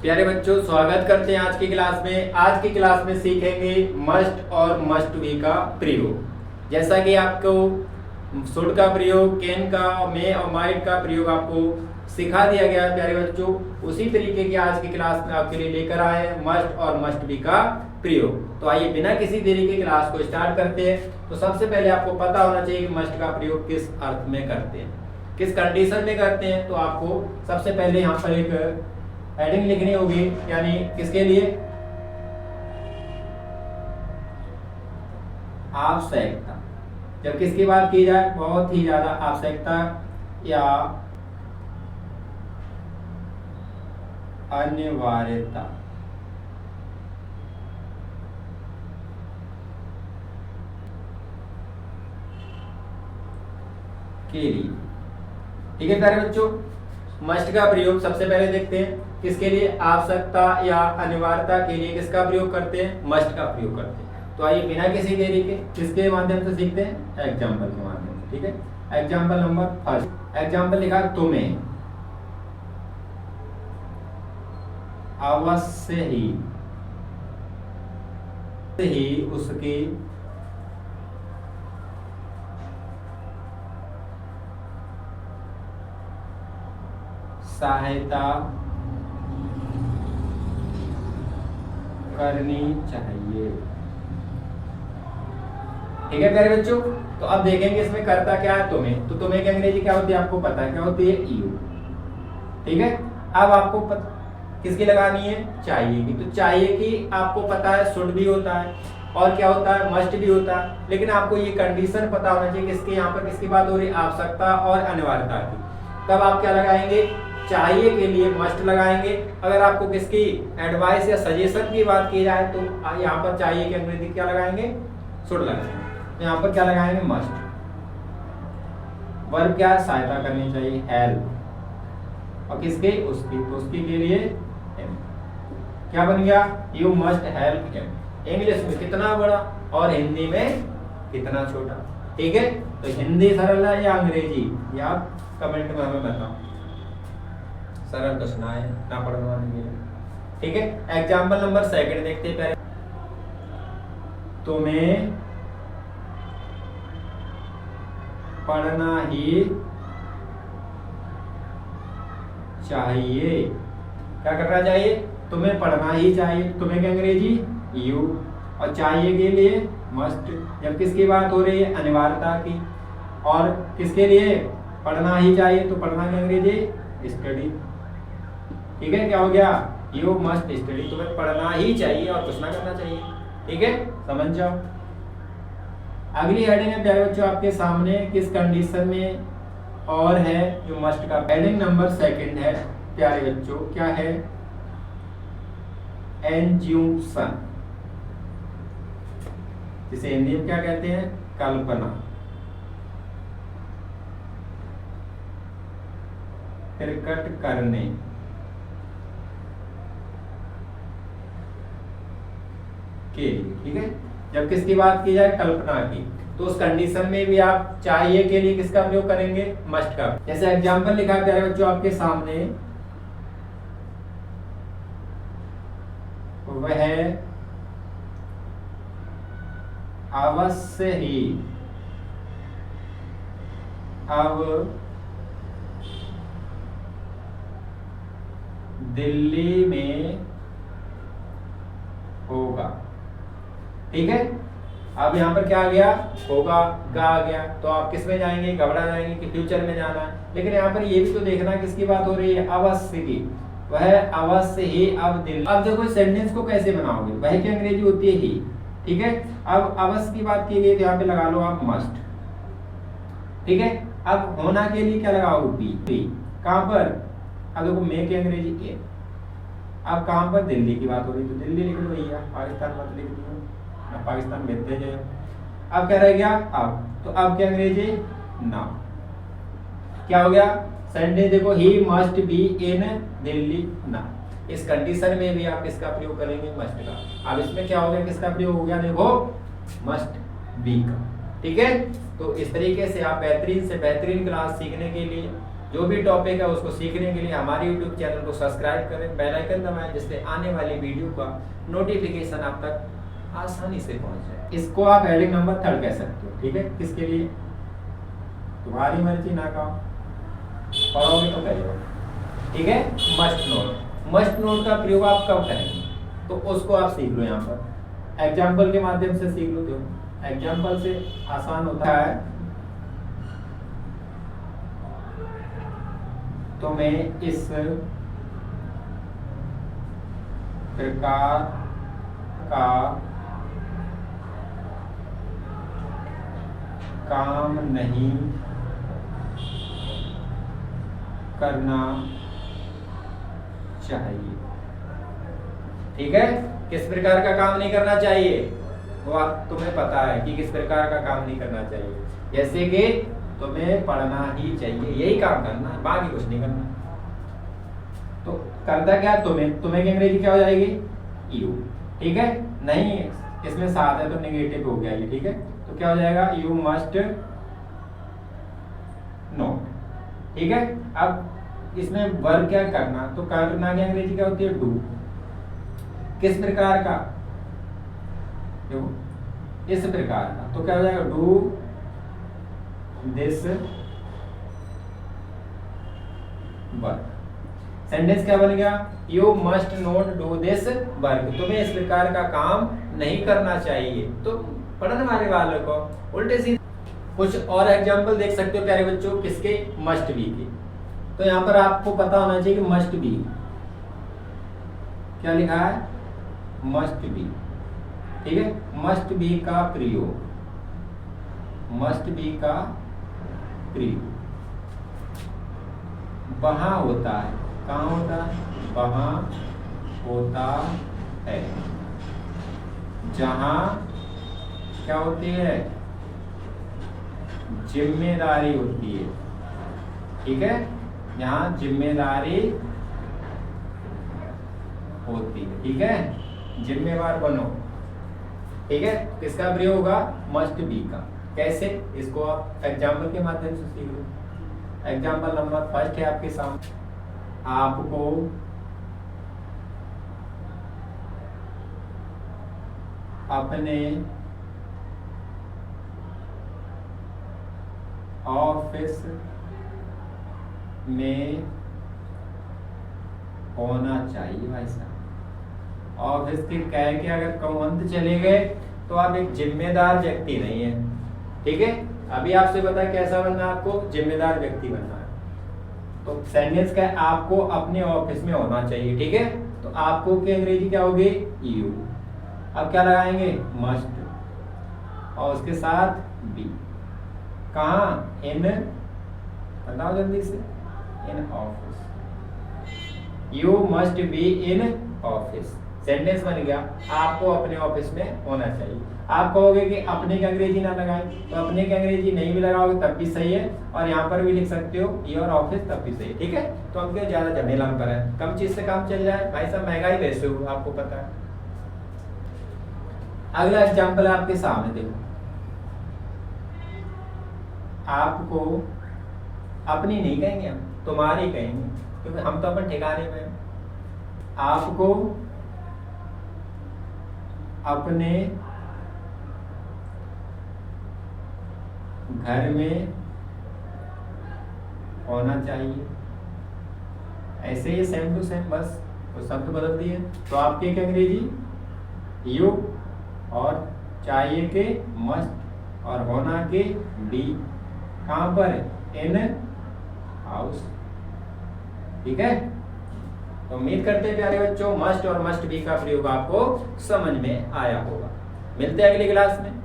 प्यारे बच्चों, स्वागत करते हैं आज की क्लास में। आज की क्लास में सीखेंगे मस्ट और मस्ट बी का प्रयोग। जैसा कि आपको शुड का प्रयोग, कैन का, मे और माइट का प्रयोग आपको सिखा दिया गया है प्यारे बच्चों, उसी तरीके की आज की क्लास में आपके लिए लेकर आए हैं मस्ट और मस्ट बी का प्रयोग। तो आइए बिना किसी देरी के क्लास को स्टार्ट करते हैं। तो सबसे पहले आपको पता होना चाहिए कि मस्ट का प्रयोग किस अर्थ में करते हैं, किस कंडीशन में करते हैं। तो आपको सबसे पहले यहाँ पर एक हेडिंग लिखनी होगी, यानी किसके लिए? आवश्यकता। जब किसकी बात की जाए, बहुत ही ज्यादा आवश्यकता या अनिवार्यता के लिए। ठीक है प्यारे बच्चों, मस्ट का प्रयोग सबसे पहले देखते हैं किसके लिए? आवश्यकता या अनिवार्यता के लिए किसका प्रयोग करते हैं? मस्ट का प्रयोग करते हैं। तो आइए बिना किसी देरी के किसके माध्यम से सीखते हैं? एग्जाम्पल के माध्यम से। ठीक है, एग्जाम्पल नंबर फर्स्ट। एग्जाम्पल लिखा तुम्हें अवश्य ही उसकी सहायता करनी चाहिए। ठीक है प्यारे बच्चों, तो अब देखेंगे इसमें करता क्या है तुम्हें। तो तुम्हें की अंग्रेजी क्या होती है आपको पता है, क्या होती है? यू। ठीक है, अब आपको किसकी लगानी है? चाहिए की। तो चाहिए की आपको पता है शुड भी होता है और क्या होता है? मस्ट भी होता है। लेकिन आपको ये कंडीशन पता होना चाहिए किसके, यहाँ पर किसकी बात हो रही है? आवश्यकता और अनिवार्यता की। तब आप क्या लगाएंगे? चाहिए के लिए मस्ट लगाएंगे। अगर आपको किसकी एडवाइस या सजेशन की बात की जाए तो यहाँ पर चाहिए की अंग्रेजी क्या लगाएंगे? शुड लगाएंगे। तो यहाँ पर क्या लगाएंगे? मस्ट। वर्ब क्या? सहायता करनी चाहिए, हेल्प। और किसके? उसकी। तो उसकी के लिए हिम। क्या बन गया? You must help him. English में कितना बड़ा और हिंदी में कितना छोटा। ठीक है, तो हिंदी सरल है या अंग्रेजी, या आप कमेंट में हमें बताओ। सरल प्रश्न है ना पढ़ने वाले के लिए। ठीक है, एग्जाम्पल नंबर सेकंड देखते हैं पहले। तुम्हें पढ़ना ही चाहिए। क्या करना चाहिए? तुम्हें पढ़ना ही चाहिए। तुम्हें क्या अंग्रेजी? यू। और चाहिए के लिए मस्ट। जब किसकी बात हो रही है? अनिवार्यता की। और किसके लिए पढ़ना ही चाहिए? तो पढ़ना की अंग्रेजी? स्टडी। ठीक है, क्या हो गया? You must study. तुम्हें पढ़ना ही चाहिए और कुछ ना करना चाहिए। ठीक है, समझ जाओ। अगली हेडिंग है प्यारे बच्चों आपके सामने, किस कंडीशन में और है जो मस्ट का। हेडिंग नंबर सेकंड है प्यारे बच्चों, क्या है? एन्ज्यूम्पशन, जिसे हिंदी में क्या कहते हैं? कल्पना। प्रकट करने के लिए। ठीक है, जब किसकी बात की जाए? कल्पना की। तो उस कंडीशन में भी आप चाहिए के लिए किसका प्रयोग करेंगे? मस्ट का। जैसे एग्जांपल लिखा है प्यारे बच्चों आपके सामने, वह अवश्य ही अब दिल्ली में होगा। ठीक है, अब यहाँ पर क्या आ गया? होगा, गा आ गया। तो आप किस में जाएंगे? घबरा जाएंगे कि फ्यूचर में जाना है। लेकिन यहाँ पर ये भी तो देखना किसकी बात हो रही है? अवश्य की। वह अवश्य ही अब दिल्ली। अब देखो सेंटेंस को कैसे बनाओगे? वह की अंग्रेजी होती है ही। ठीक है, अब अवश्य की बात की गई तो यहाँ पे लगा लो आप मस्ट। ठीक है, अब होना के लिए क्या लगाओ? बी। कहां पर? अब देखो मे की अंग्रेजी ए। अब कहां पर? दिल्ली की बात हो रही तो दिल्ली लिख लो भैया, पाकिस्तान मत लिख दो ना, पाकिस्तान भेजते जाए। अब क्या रह गया? अब। तो अब क्या अंग्रेजी? नाउ। क्या हो गया? सेंटेंस देखो, he must be in Delhi now. इस कंडीशन में भी आप किसका प्रयोग करेंगे? मस्ट का। अब इसमें क्या हो गया? किसका प्रयोग हो गया? देखो, मस्ट बी का। ठीक है, तो इस तरीके से आप बेहतरीन से बेहतरीन क्लास सीखने के लिए जो भी टॉपिक है उसको सीखने के लिए हमारे यूट्यूब चैनल को सब्सक्राइब करें, बेल आइकन दबाएं, जिससे आने वाली वीडियो का नोटिफिकेशन आप तक आसानी से पहुंच जाए। इसको आप हेडिंग नंबर 3 कह सकते हो, ठीक है। किसके लिए? तुम्हारी मर्जी, ना कहो, पढ़ोगे तो करिए, ठीक है। मस्ट नोट, मस्ट नोट का प्रयोग आप कब करेंगे तो उसको आप सीख लो। यहाँ पर एग्जाम्पल के माध्यम से सीख लो। क्यों? एग्जाम्पल से आसान होता है। तो मैं इस प्रकार का काम नहीं करना चाहिए, ठीक है। किस प्रकार का काम नहीं करना चाहिए वो तुम्हें पता है कि किस प्रकार का काम नहीं करना चाहिए। जैसे कि तुम्हें पढ़ना ही चाहिए, यही काम करना है, बाकी कुछ नहीं करना। तो करता क्या? तुम्हें की अंग्रेजी क्या हो जाएगी? यू, ठीक है। नहीं, इसमें साथ है तो नेगेटिव हो गया ये, ठीक है। तो क्या हो जाएगा? यू मस्ट नो, ठीक है। अब इसमें वर्ब क्या करना, तो करना की अंग्रेजी क्या होती है? डू। किस प्रकार का? देखो इस प्रकार का, तो क्या हो जाएगा? Do this work. सेंटेंस क्या बन गया? You must not do this work, तुम्हें इस प्रकार का काम नहीं करना चाहिए। तो पढ़ने वाले वालों को उल्टे सीधे कुछ और एग्जाम्पल देख सकते हो प्यारे बच्चों, किसके? मस्ट बी के। तो यहाँ पर आपको पता होना चाहिए कि मस्ट बी क्या लिखा है? मस्ट बी, ठीक है। मस्ट बी का प्रयोग, मस्ट बी का प्रयोग वहां होता है। कहाँ होता है? वहां होता है जहां क्या होती है? जिम्मेदारी होती है, ठीक है। यहाँ जिम्मेदारी होती है, ठीक है। जिम्मेवार बनो, ठीक है। किसका प्रयोग होगा? मस्ट बी का। कैसे? इसको आप एग्जाम्पल के माध्यम से सीख लो। एग्जाम्पल नंबर 1 है आपके सामने। आपको अपने ऑफिस में होना चाहिए। भाई साहब, ऑफिस के कह के अगर कौंत चले गए तो आप एक जिम्मेदार व्यक्ति नहीं है, ठीक है। अभी आपसे पता है कैसा बनना है? आपको जिम्मेदार व्यक्ति बनना है। तो सेंटेंस का आपको अपने ऑफिस में होना चाहिए, ठीक है। तो आपको की अंग्रेजी क्या होगी? यू। अब क्या लगाएंगे? मस्ट, और उसके साथ बी। कहाँ? इन, बताओ जल्दी से। In office, you must be in office. Sentence बन गया, आपको अपने ऑफिस में होना चाहिए। आप कहोगे कि अपने की अंग्रेजी ना लगाएं, तो अपने की अंग्रेजी नहीं भी लगाओगे तब भी सही है, और यहाँ पर भी लिख सकते हो योर ऑफिस, तब भी सही है, ठीक है। तो हम क्या ज्यादा झमेला हम करें, कम चीज से काम चल जाए। भाई साहब महंगाई वैसे हो, आपको पता है। अगला एग्जाम्पल है आपके सामने, देखो। आपको अपनी नहीं कहेंगे हम, तुम्हारी कहेंगे, क्योंकि हम तो अपन ठिकाने में। आपको अपने घर में होना चाहिए। ऐसे ही सेम टू सेम, बस तो शब्द बदल दिए। तो आपके क्या अंग्रेजी? यू, और चाहिए के मस्ट, और होना के बी। कहाँ पर? इन हाउस, ठीक है। तो उम्मीद करते हैं प्यारे बच्चों मस्ट और मस्ट बी का प्रयोग आपको समझ में आया होगा। मिलते हैं अगली क्लास में।